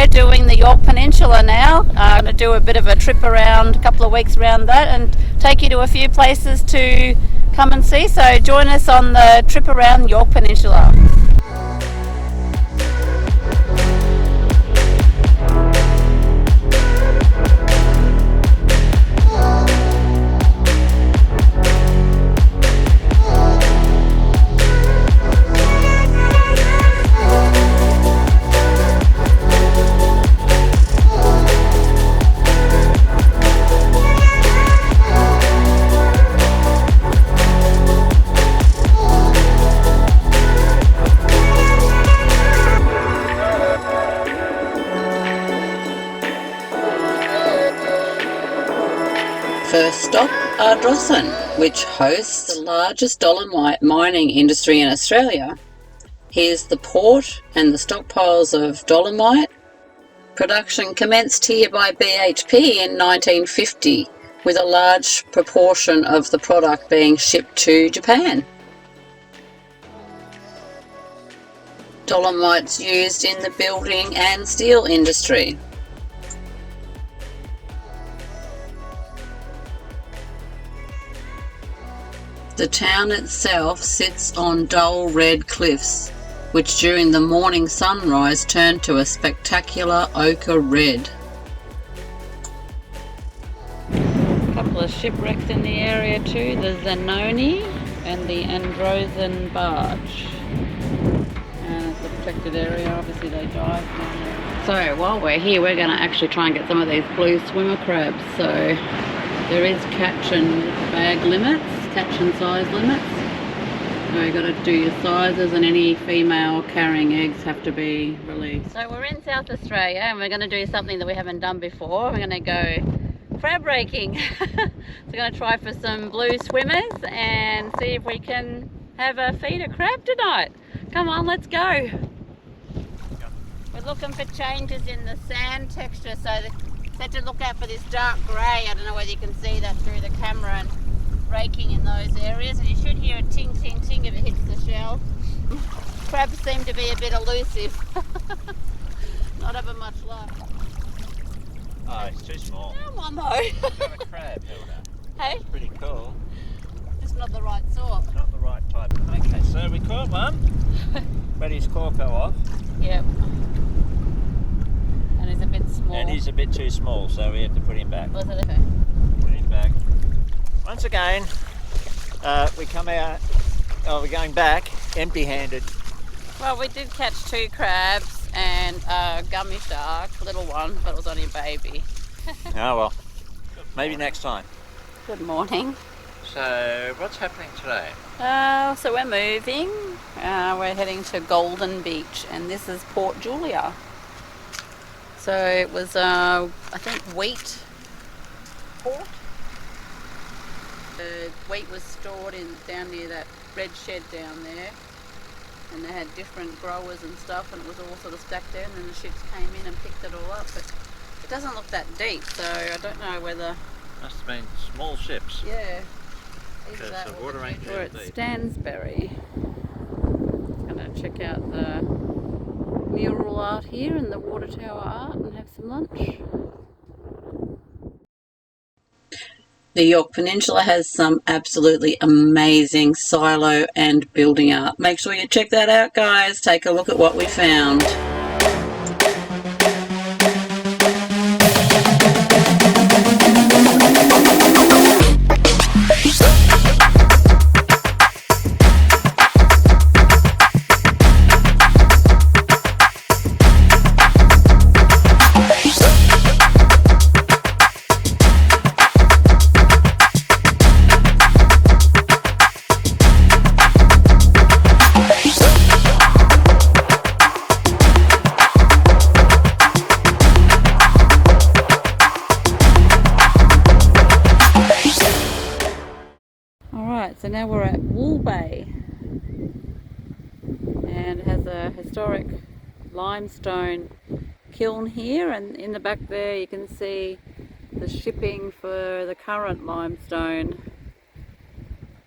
we're doing the Yorke Peninsula now. I'm going to do a bit of a trip around, a couple of weeks around that, and take you to a few places to come and see. So join us on the trip around Yorke Peninsula. First stop, Ardrossan, which hosts the largest dolomite mining industry in Australia. Here's the port and the stockpiles of dolomite. Production commenced here by BHP in 1950, with a large proportion of the product being shipped to Japan. Dolomite's used in the building and steel industry. The town itself sits on dull red cliffs, which during the morning sunrise turn to a spectacular ochre red. A couple of shipwrecks in the area too, the Zanoni and the Ardrossan barge. And it's a protected area, obviously they dive down there. So while we're here, we're going to actually try and get some of these blue swimmer crabs. So there is catch and bag limits. Catch and size limits. So you've got to do your sizes, and any female carrying eggs have to be released. So we're in South Australia and we're going to do something that we haven't done before. We're going to go crab raking. So we're going to try for some blue swimmers and see if we can have a feed of crab tonight. Come on, let's go. We're looking for changes in the sand texture, so had to look out for this dark grey. I don't know whether you can see that through the camera, and raking in those areas, and you should hear a ting ting ting if it hits the shell. Crabs seem to be a bit elusive. Not having much luck. Oh, it's too small. Come on though. Got a crab, Hilda. Hey? It's pretty cool. Just not the right sort. Not the right type. Okay, so we caught one. But his corpo off. Yep. And he's a bit small. And he's a bit too small, so we have to put him back. Was it okay? Put him back. Once again, we come out, we're going back empty-handed. Well, we did catch 2 crabs and a gummy shark, little one, but it was only a baby. Oh well, maybe next time. Good morning. So, what's happening today? So we're moving. We're heading to Golden Beach, and this is Port Julia. So it was, I think, wheat port. The wheat was stored down near that red shed down there, and they had different growers and stuff, and it was all sort of stacked there, and then the ships came in and picked it all up. But it doesn't look that deep, so I don't know whether... Must have been small ships. Yeah. Because the water ain't too We're at deep. Stansbury. Gonna check out the mural art here and the water tower art and have some lunch. The Yorke Peninsula has some absolutely amazing silo and building art. Make sure you check that out, guys. Take a look at what we found. So now we're at Bay, and it has a historic limestone kiln here, and in the back there you can see the shipping for the current limestone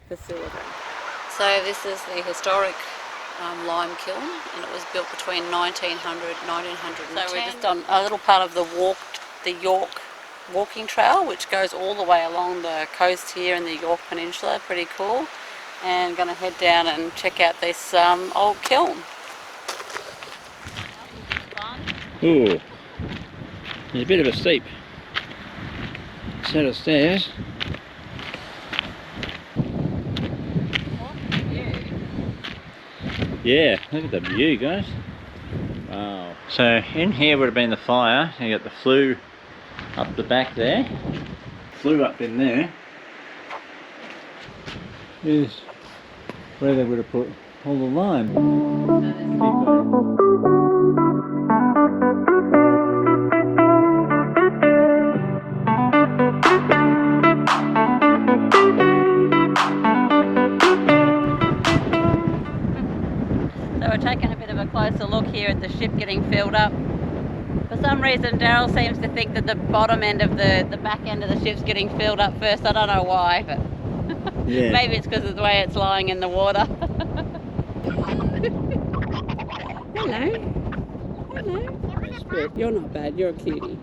facility. So this is the historic lime kiln, and it was built between 1900 and 1910. So we're just on a little part of the Yorke walking trail, which goes all the way along the coast here in the Yorke Peninsula. Pretty cool. And going to head down and check out this old kiln. Ooh, there's a bit of a steep set of stairs. Yeah, look at the view, guys. Wow. So in here would have been the fire. You got the flue up the back there. Flue up in there is where they would have put all the lime. So we're taking a bit of a closer look here at the ship getting filled up. For some reason Daryl seems to think that the bottom end of the back end of the ship's getting filled up first. I don't know why, but yeah. Maybe it's because of the way it's lying in the water. Hello. Hello. You're not bad, you're a cutie.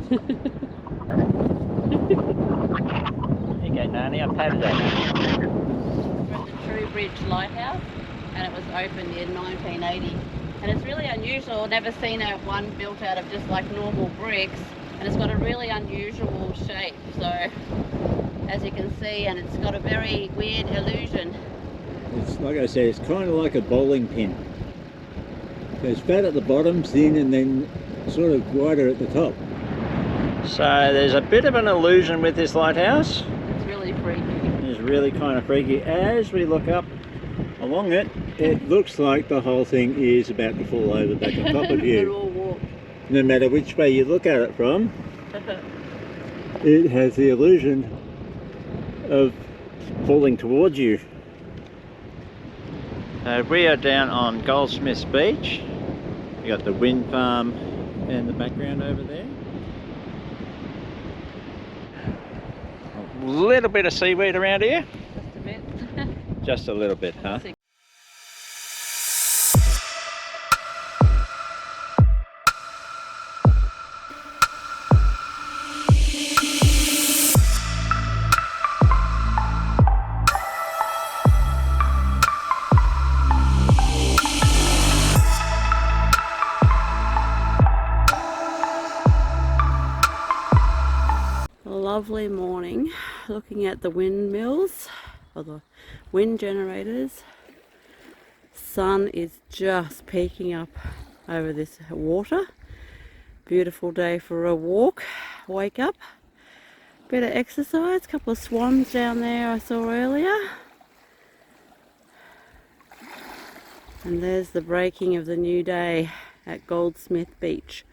Here you go, Nani, I've patted that. We're at the True Bridge Lighthouse, and it was opened in 1980. And it's really unusual. I've never seen one built out of just like normal bricks, and it's got a really unusual shape. So, as you can see, and it's got a very weird illusion. It's like I said, it's kind of like a bowling pin. So it's fat at the bottom, thin, and then sort of wider at the top. So there's a bit of an illusion with this lighthouse. It's really freaky. It's really kind of freaky. As we look up along it, it looks like the whole thing is about to fall over back on top of you. No matter which way you look at it from, it has the illusion of falling towards you. We are down on Goldsmith Beach. We got the wind farm in the background over there. A little bit of seaweed around here. Just a bit. Just a little bit, huh? Lovely morning, looking at the windmills or the wind generators. Sun is just peeking up over this water. Beautiful day for a walk. Wake up, bit of exercise. Couple of swans down there I saw earlier, and there's the breaking of the new day at Goldsmith Beach.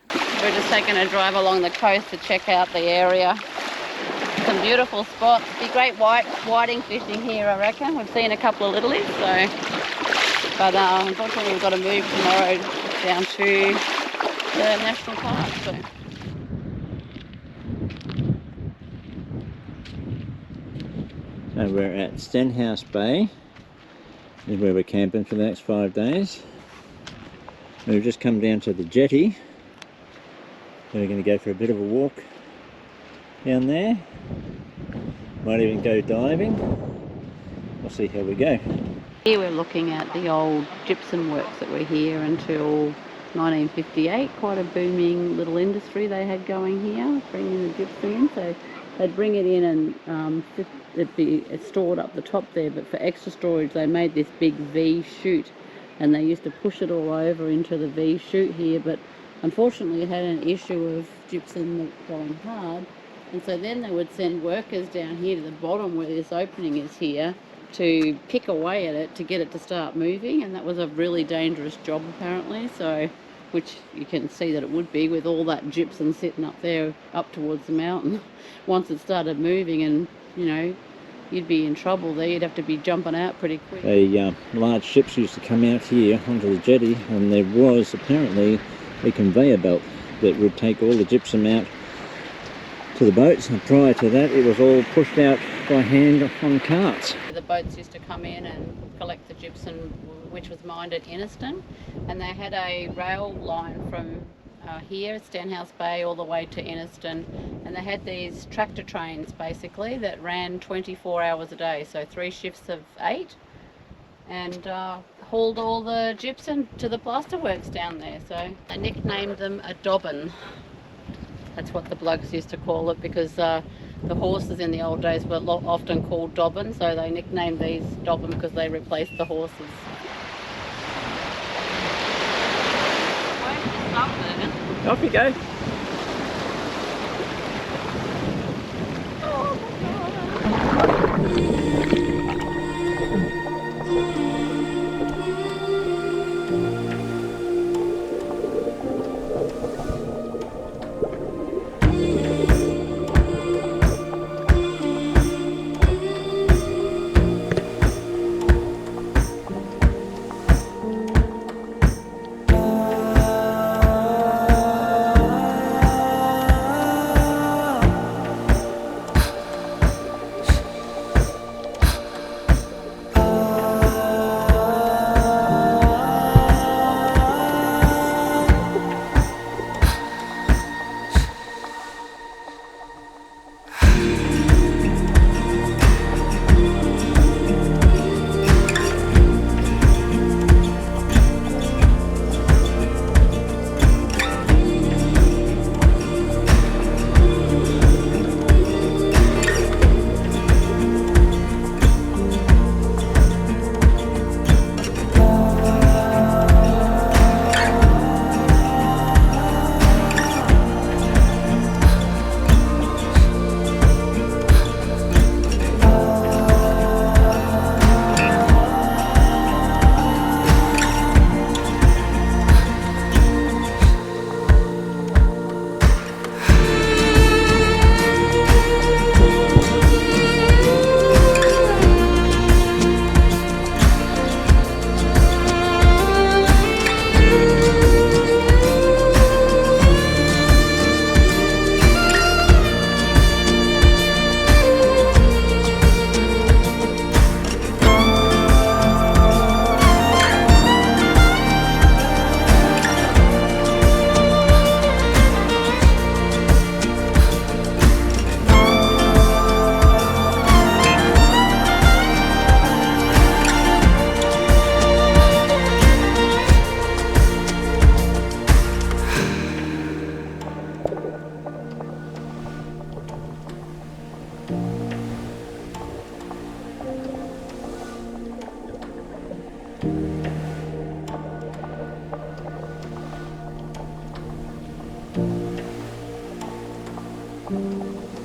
We're just taking a drive along the coast to check out the area. Some beautiful spots. Be great whiting fishing here, I reckon. We've seen a couple of littlies, so. But unfortunately, we've got to move tomorrow down to the national park. So we're at Stenhouse Bay. This is where we're camping for the next 5 days. We've just come down to the jetty. So we're going to go for a bit of a walk down there. Might even go diving. We'll see how we go. Here we're looking at the old gypsum works that were here until 1958. Quite a booming little industry they had going here, bringing the gypsum in. So they'd bring it in and it'd be stored up the top there, but for extra storage they made this big V chute, and they used to push it all over into the V chute here, but unfortunately it had an issue of gypsum going hard, and so then they would send workers down here to the bottom where this opening is here to pick away at it to get it to start moving, and that was a really dangerous job apparently, so which you can see that it would be with all that gypsum sitting up there up towards the mountain. Once it started moving, and you know, you'd be in trouble there. You'd have to be jumping out pretty quick. Large ships used to come out here onto the jetty, and there was apparently a conveyor belt that would take all the gypsum out to the boats, and prior to that it was all pushed out by hand on carts. The boats used to come in and collect the gypsum, which was mined at Inniston, and they had a rail line from here at Stenhouse Bay all the way to Inniston, and they had these tractor trains basically that ran 24 hours a day, so 3 shifts of 8, and hauled all the gypsum to the plasterworks down there. So they nicknamed them a dobbin. That's what the blokes used to call it, because the horses in the old days were often called dobbin, so they nicknamed these dobbin because they replaced the horses. Off you go.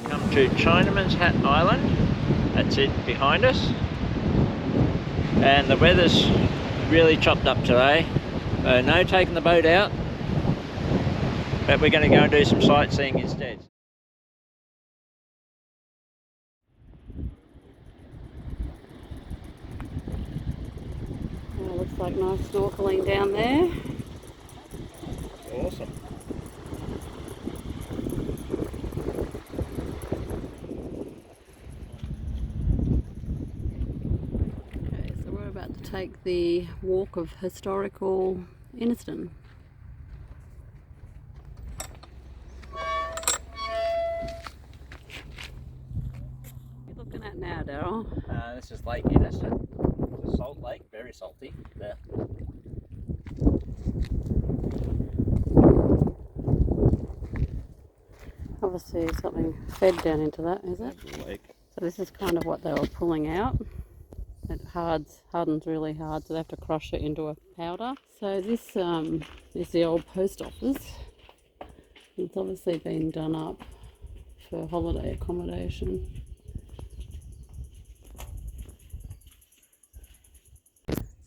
Come to Chinaman's Hat Island. That's it behind us. And the weather's really chopped up today. No taking the boat out, but we're going to go and do some sightseeing instead. Oh, looks like nice snorkeling down there. Awesome. Okay, so we're about to take the walk of historical Inniston. What are you looking at now, Daryl? This is Lake Inniston. It's a salt lake, very salty. There. Obviously something fed down into that, is it? Lake. So this is kind of what they were pulling out. It hardens really hard, so they have to crush it into a powder. So this is the old post office. It's obviously been done up for holiday accommodation.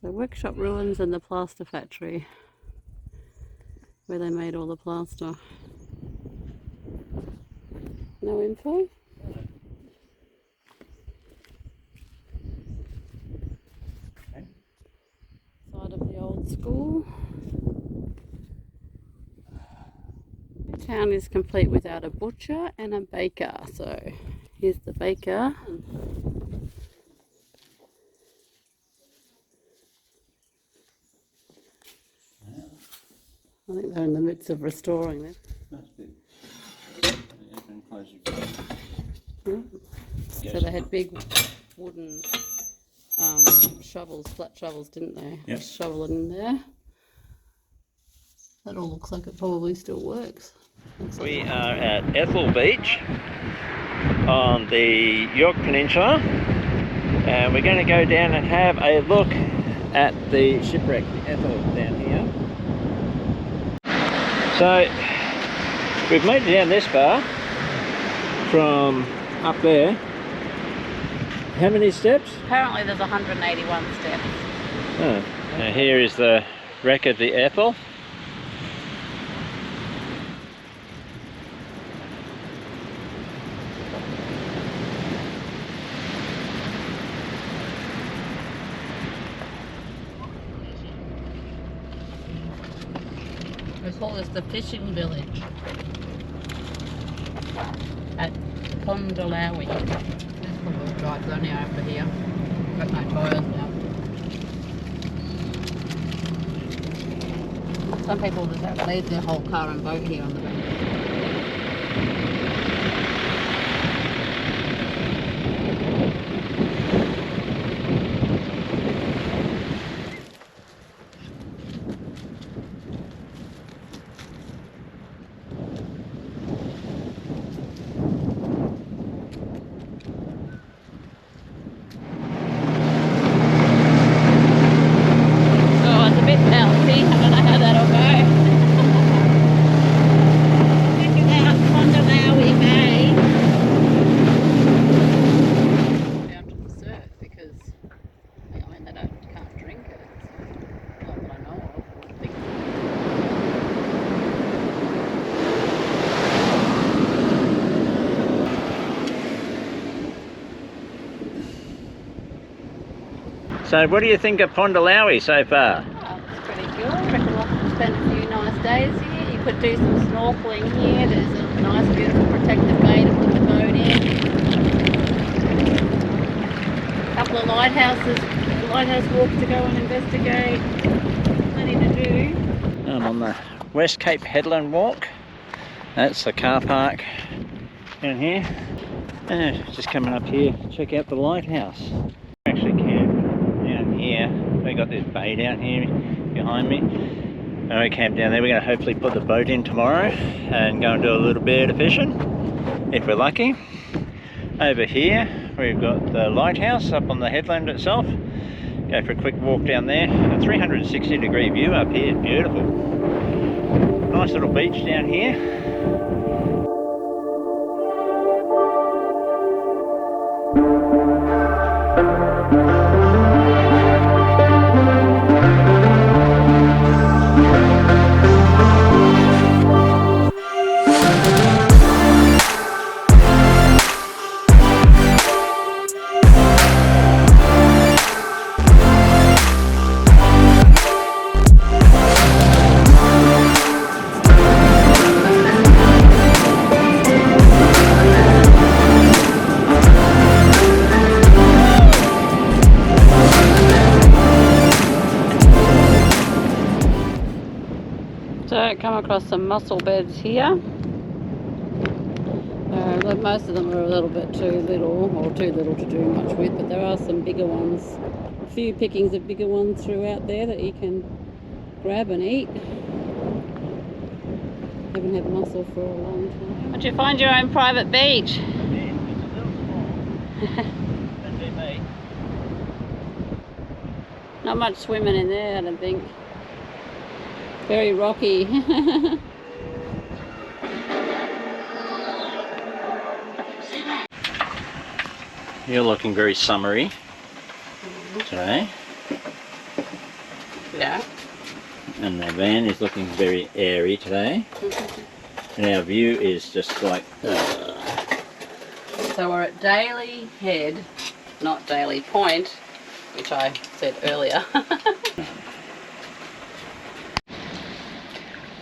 So workshop ruins and the plaster factory, where they made all the plaster. No info? Side of the old school. The town is complete without a butcher and a baker. So here's the baker. I think they're in the midst of restoring them. That's good. Open, close your door. So they had big wooden shovels, flat shovels, didn't they? Yep. Just shovel it in there. That all looks like it probably still works. We are at Ethel Beach on the Yorke Peninsula, and we're going to go down and have a look at the shipwreck, Ethel, down here. So we've made it down this far from up there. How many steps? Apparently there's 181 steps. Oh. Now here is the wreck of the Ethel. We call this the fishing village at Pondalowie. This four-wheel drive's only over here. Got no tyres now. Some people just have leave their whole car and boat here on the bank. So what do you think of Pondalowie so far? Oh, it's pretty good. I reckon we'll spend a few nice days here. You could do some snorkeling here. There's a nice, beautiful protected bay to put the boat in. A couple of lighthouse walks to go and investigate. Plenty to do. I'm on the West Cape Headland Walk. That's the car park down here. And just coming up here to check out the lighthouse. Actually camped down here. We got this bay down here behind me. And we camped down there. We're going to hopefully put the boat in tomorrow and go and do a little bit of fishing, if we're lucky. Over here we've got the lighthouse up on the headland itself. Go for a quick walk down there. A 360-degree view up here, beautiful. Nice little beach down here. So come across some mussel beds here. Most of them are a little bit too little to do much with, but there are some bigger ones. A few pickings of bigger ones throughout there that you can grab and eat. Haven't had mussel for a long time. But you find your own private beach. Yeah, it's a little small. That'd be me. Not much swimming in there, I don't think. Very rocky. You're looking very summery today. Yeah. And the van is looking very airy today. And our view is just like... So we're at Daly Head, not Daly Point, which I said earlier.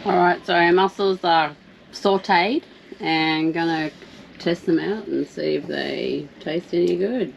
Alright, so our mussels are sauteed and gonna test them out and see if they taste any good.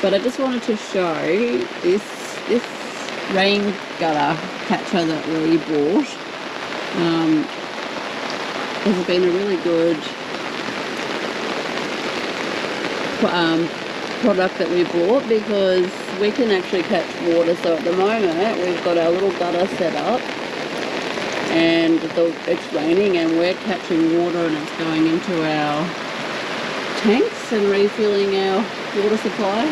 But I just wanted to show this rain gutter catcher that we bought. Has been a really good product that we bought, because we can actually catch water. So at the moment we've got our little gutter set up, and it's raining and we're catching water, and it's going into our tanks and refilling our water supply.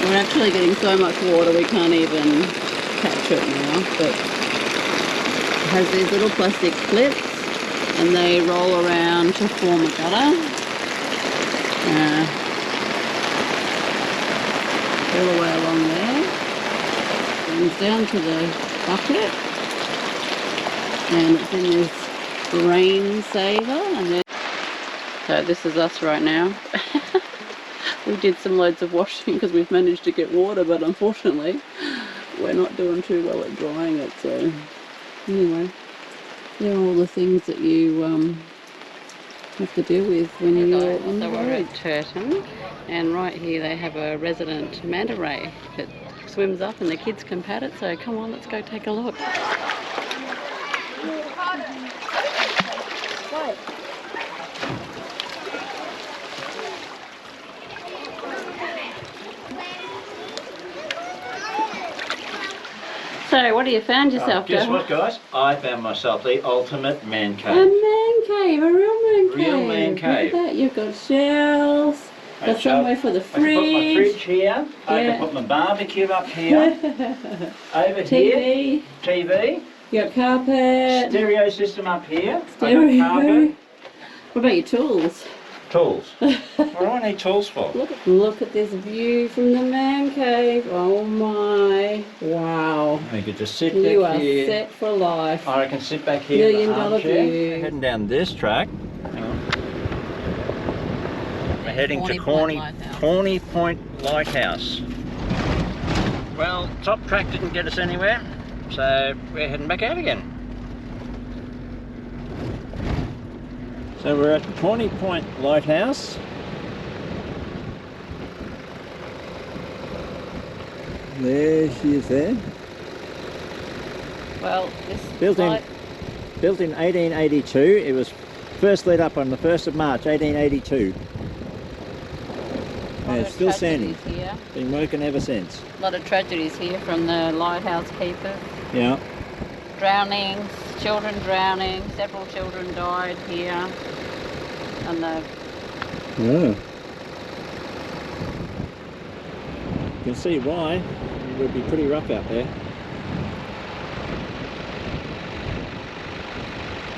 We're actually getting so much water we can't even catch it now, but it has these little plastic clips and they roll around to form a gutter. All the way along there. Comes down to the bucket, and it's in this rain saver. And then, so this is us right now. We did some loads of washing because we've managed to get water, but unfortunately we're not doing too well at drying it. So anyway, they're all the things that you have to deal with when you're on the road. We're at Turton, and right here they have a resident manta ray that swims up and the kids can pat it. So come on, let's go take a look. So what have you found yourself, Guess Joe? what, guys? I found myself the ultimate man cave. A man cave, a real man cave. Real man cave. Look at that, you've got shelves, got somewhere for the fridge. I can put my fridge here, I can put my barbecue up here, over here, TV, you got carpet, stereo system up here, stereo. I got carpet. What about your tools? Tools. What do I need tools for? Look at this view from the man cave. Oh my, wow. I could just sit you back here. You are set for life. Or I can sit back here in the armchair. View. Heading down this track. Hang on. We're heading to Corny Point Lighthouse. Well, top track didn't get us anywhere, so we're heading back out again. So we're at Corny Point Lighthouse. There she is there. Well, this built in 1882. It was first lit up on the 1st of March 1882. And it's still standing. Here. Been working ever since. A lot of tragedies here from the lighthouse keeper. Yeah. Drownings, children drowning, several children died here. And the... Yeah. You can see why. It would be pretty rough out there.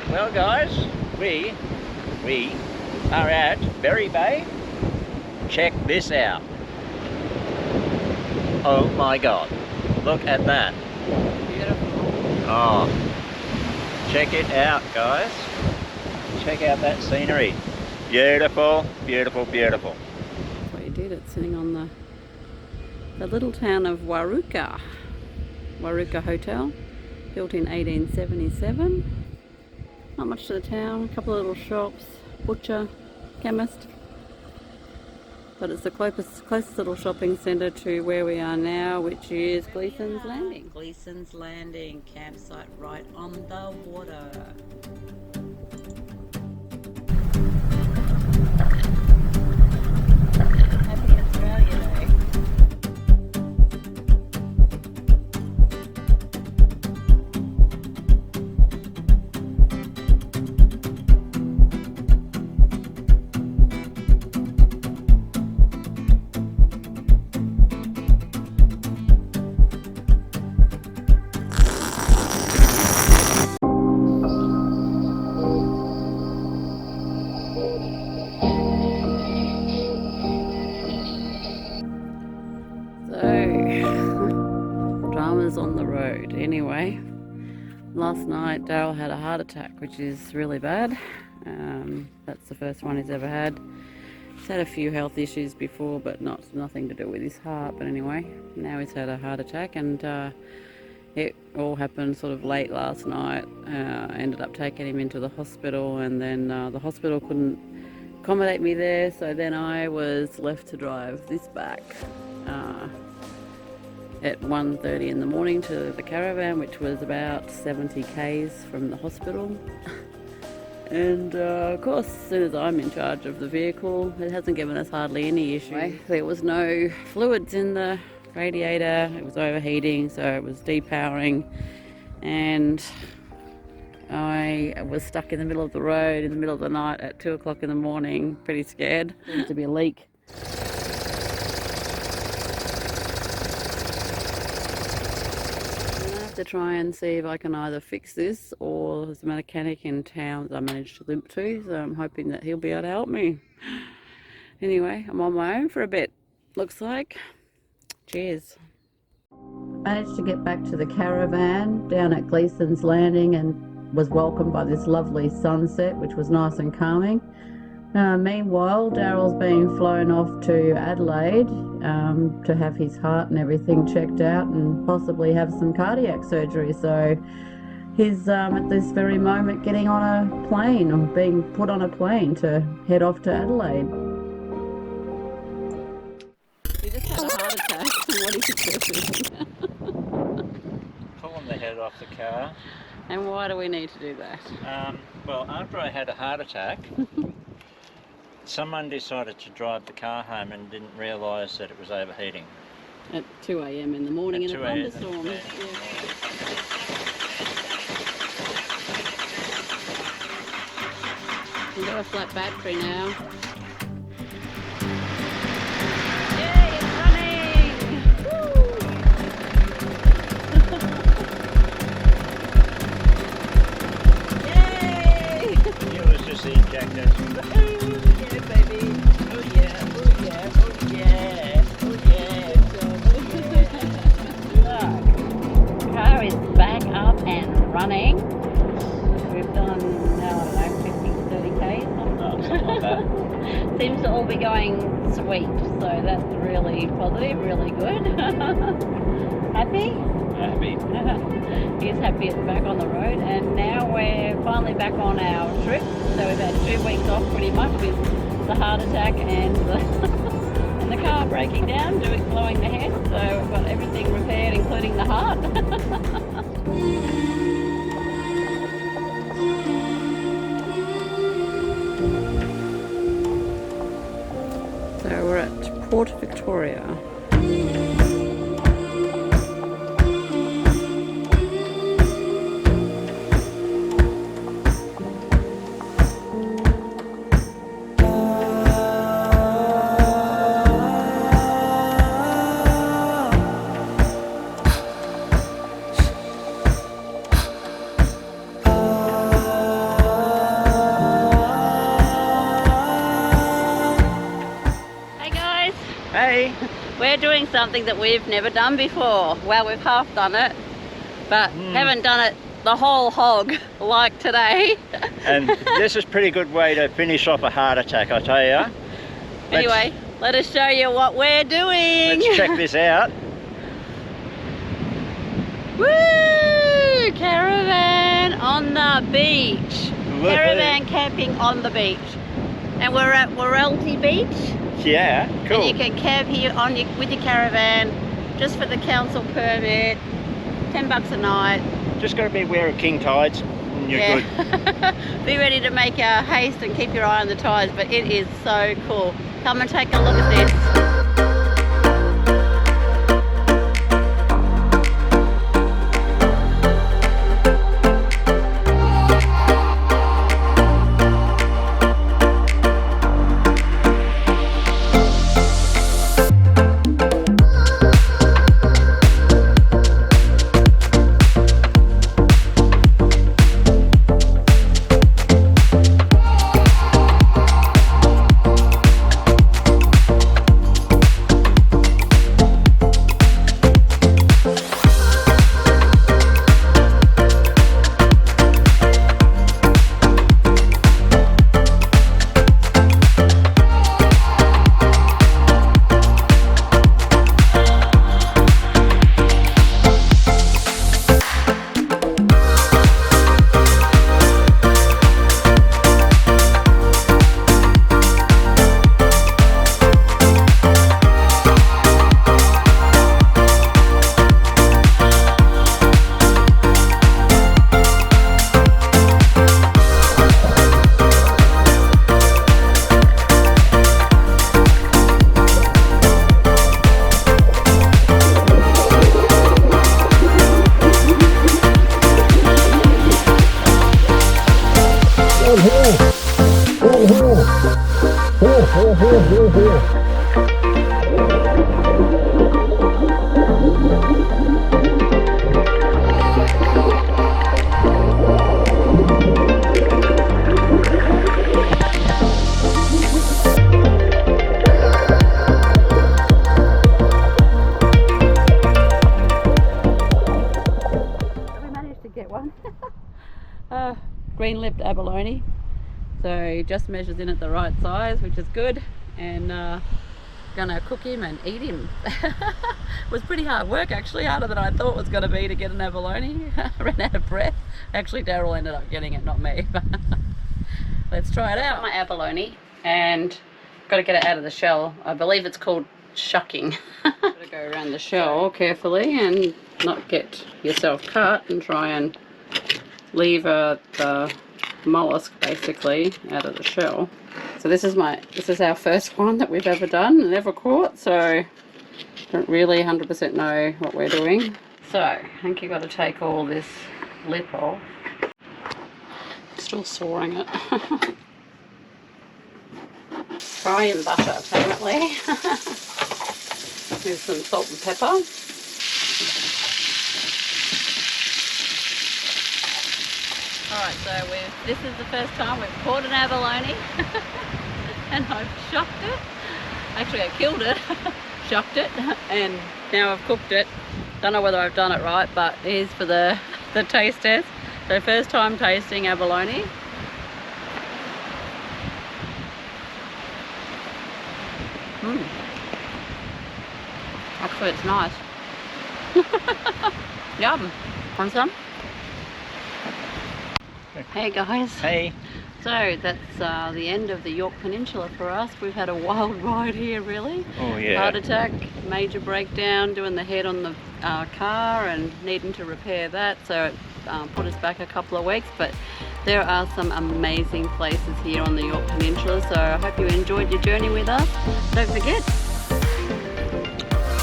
Well guys, we are at Berry Bay. Check this out. Oh my god, look at that. Beautiful. Oh, check it out guys. Check out that scenery. Beautiful, beautiful, beautiful. That's what you did, it's sitting on the little town of Waruka Hotel, built in 1877. Not much to the town, a couple of little shops, butcher, chemist. But it's the closest little shopping centre to where we are now, which is Gleeson's Landing. Gleeson's Landing, campsite right on the water. Happy Australia Day. On the road. Anyway, last night Daryl had a heart attack, which is really bad. That's the first one he's ever had. He's had a few health issues before, but nothing to do with his heart. But anyway, now he's had a heart attack, and it all happened sort of late last night. Ended up taking him into the hospital, and then the hospital accommodate me there, so then I was left to drive this back at 1:30 in the morning to the caravan, which was about 70 k's from the hospital. And of course, as soon as I'm in charge of the vehicle, it hasn't given us hardly any issue. There was no fluids in the radiator, it was overheating, so it was depowering, and I was stuck in the middle of the road in the middle of the night at 2 o'clock in the morning, pretty scared. There seems to be a leak. To try and see if I can either fix this, or there's a mechanic in town that I managed to limp to, so I'm hoping that he'll be able to help me. Anyway, I'm on my own for a bit, looks like. Cheers. Managed to get back to the caravan down at Gleeson's Landing and was welcomed by this lovely sunset, which was nice and calming. Meanwhile, Daryl's being flown off to Adelaide to have his heart and everything checked out and possibly have some cardiac surgery. So he's at this very moment getting on a plane, or being put on a plane to head off to Adelaide. He just had a heart attack. What are you doing? Pulling the head off the car. And why do we need to do that? Well, after I had a heart attack, someone decided to drive the car home and didn't realise that it was overheating. At 2 a.m. in the morning in a thunderstorm. Yeah. We've got a flat battery now. Seems to all be going sweet, so that's really positive, really good. Happy? Happy. He's happy it's back on the road, and now we're finally back on our trip. So we've had 2 weeks off pretty much with the heart attack and and the car breaking down, blowing the head. So we've got everything repaired, including the heart. So we're at Port Victoria. We're doing something that we've never done before. Well, we've half done it, but haven't done it the whole hog like today. And this is a pretty good way to finish off a heart attack, I tell you. Anyway, let us show you what we're doing. Let's check this out. Woo! Caravan on the beach. Woo-hoo. Caravan camping on the beach. And we're at Wirelty Beach. Yeah, cool. And you can camp here with your caravan just for the council permit, $10 a night. Just got to be aware of king tides and you're good. Be ready to make a haste and keep your eye on the tides, but it is so cool. Come and take a look at this. green-lipped abalone. So he just measures in at the right size, which is good. And gonna cook him and eat him. It was pretty hard work actually, harder than I thought it was gonna be to get an abalone. I ran out of breath. Actually, Daryl ended up getting it, not me. Let's try it out. My abalone, and got to get it out of the shell. I believe it's called shucking. Got to go around the shell carefully and not get yourself cut, and try and leave the mollusk basically out of the shell. So this is our first one that we've ever done and ever caught, so don't really 100% know what we're doing. So I think you've got to take all this lip off. Still sawing it. Fry in butter apparently. Here's some salt and pepper. Alright, so this is the first time we've caught an abalone and I've shucked it. Actually I killed it, shucked it, and now I've cooked it. Don't know whether I've done it right, but here's for the taste test. So first time tasting abalone. Actually it's nice. Yum. Want some? Hey guys. Hey. So that's the end of the Yorke Peninsula for us. We've had a wild ride here really. Oh yeah. Heart attack, major breakdown, doing the head on the car and needing to repair that. So it put us back a couple of weeks, but there are some amazing places here on the Yorke Peninsula. So I hope you enjoyed your journey with us. Don't forget,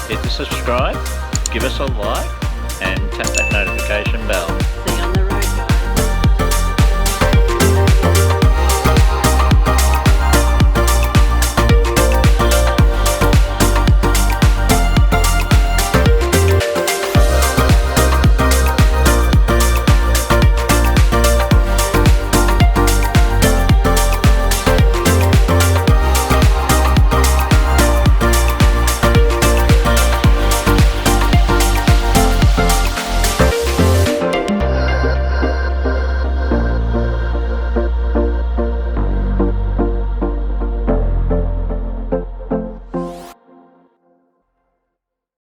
hit the subscribe, give us a like, and tap that notification bell.